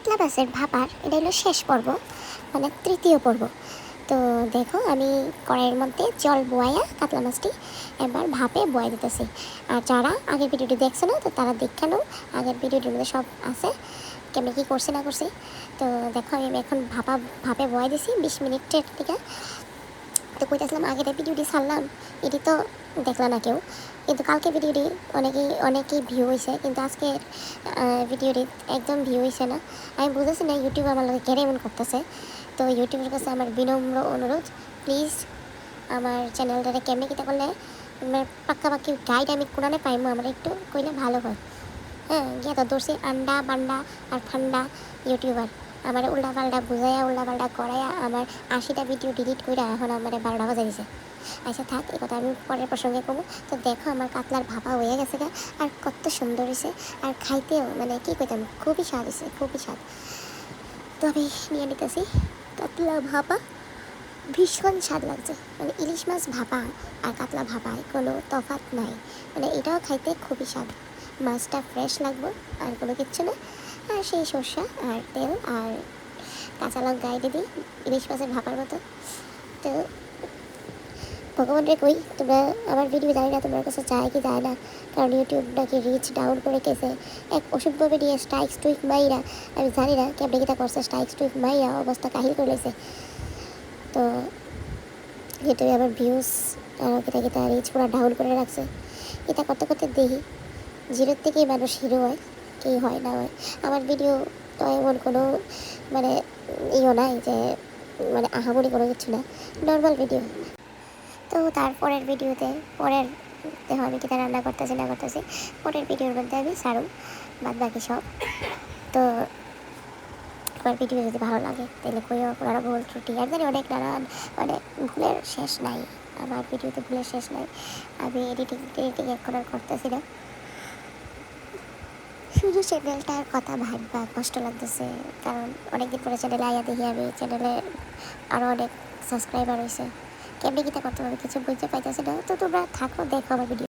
কাতলা মাছের ভাপার এটা হলো শেষ পর্ব, মানে তৃতীয় পর্ব। তো দেখো আমি কড়াইয়ের মধ্যে জল বয়া কাতলা মাছটি এবার ভাপে বয়া দিতেছি। আর যারা আগের ভিডিওটি দেখছো না, তো তারা দেখে নাও, আগের ভিডিওটির মধ্যে সব আছে কেমনি কী করছি না করছি। তো দেখো আমি এখন ভাপে বয়া দিছি 20 মিনিটের থেকে। তো কইতেছিলাম আগের ভিডিওটি ছাড়লাম, এটি তো দেখলা না কেউ, কিন্তু কালকে ভিডিওটি অনেকেই ভিউ হয়েছে, কিন্তু আজকের ভিডিওটি একদম ভিউ হয়েছে না। আমি বুঝেছি না ইউটিউব আমার লোকে কেন এমন করতেছে। তো ইউটিউবের কাছে আমার বিনম্র অনুরোধ, প্লিজ আমার চ্যানেলটারে কেমনি কিতা করলে পাক্কি গাইড আমি কোরআনে পাইমো আমার একটু কইলে ভালো হয়। হ্যাঁ, গিয়ে তো দর্শি আন্ডা বান্ডা আর ঠান্ডা ইউটিউবার আমার উল্টাপাল্টা বুঝাইয়া উল্টাপাল্টা করাইয়া আমার 80টা ভিডিও ডিলিট করে এখন আমার 12টা বাজে দিছে। আচ্ছা থাক, এই কথা আমি পরের প্রসঙ্গে করবো। তো দেখো আমার কাতলার ভাপা হয়ে গেছে গা, আর কত সুন্দর হয়েছে, আর খাইতেও মানে কী কইতাম খুবই স্বাদ হয়েছে, খুবই স্বাদ। তো আমি নিয়ে নিতেছি কাতলা ভাপা, ভীষণ স্বাদ লাগছে। মানে ইলিশ মাছ ভাপা আর কাতলা ভাপায় কোনো তফাৎ নাই, মানে এটাও খাইতে খুবই স্বাদ। মাছটা ফ্রেশ লাগবে আর কোনো কিচ্ছু না, আর সেই সর্ষা আর তেল আর কাঁচা লঙ্কা গাইডে দিই ইলিশ মাছের ভাপার মতো। তো ভগবান রে কই তোমরা আমার ভিডিও জানি না তোমার কাছে যায় কি যায় না, কারণ ইউটিউব নাকি রিচ ডাউন করে গেছে এক ওষুধভাবে নিয়ে স্ট্রাইক স্টুইক মাইরা। আমি জানি না কেমনি কিটা করছে, স্ট্রাইক স্টুইক মাইরা অবস্থা কাহিল করে লেছে। তো ইউটিউবে আবার ভিউজ আরও কিটা রিচ পুরো ডাউন করে রাখছে। এটা করতে করতে দেখি জিরোর থেকেই মানুষ হিরো হয়, কি হয় না হয়। আমার ভিডিও তো এমন কোনো মানে ইও নাই যে মানে আহামরি কোনো কিছু না, নর্মাল ভিডিও। তো তারপরের ভিডিওতে দেখো আমি কিতা রান্না করতেছি না করতেছি, পরের ভিডিওর মধ্যে আমি ছাড়ুম বাদ বাকি সব। তো আমার ভিডিও যদি ভালো লাগে তাহলে কইও কোনো ভুল ত্রুটি আর জানি অনেক নানান মানে ভুলের শেষ নাই, আমার ভিডিওতে ভুলের শেষ নাই। আমি এডিটিং এখন আর করতেছি না, শুধু চ্যানেলটার কথা ভাববা কষ্ট লাগতেছে, কারণ অনেকদিন পরে চ্যানেলে আইয়া দেখি আমি চ্যানেলে আরও অনেক সাবস্ক্রাইবার হয়েছে, কেমনি কিতা করতে হবে কিছু বুঝতে পাইতেছে না। তো তোমরা থাকো, দেখো আমার ভিডিও।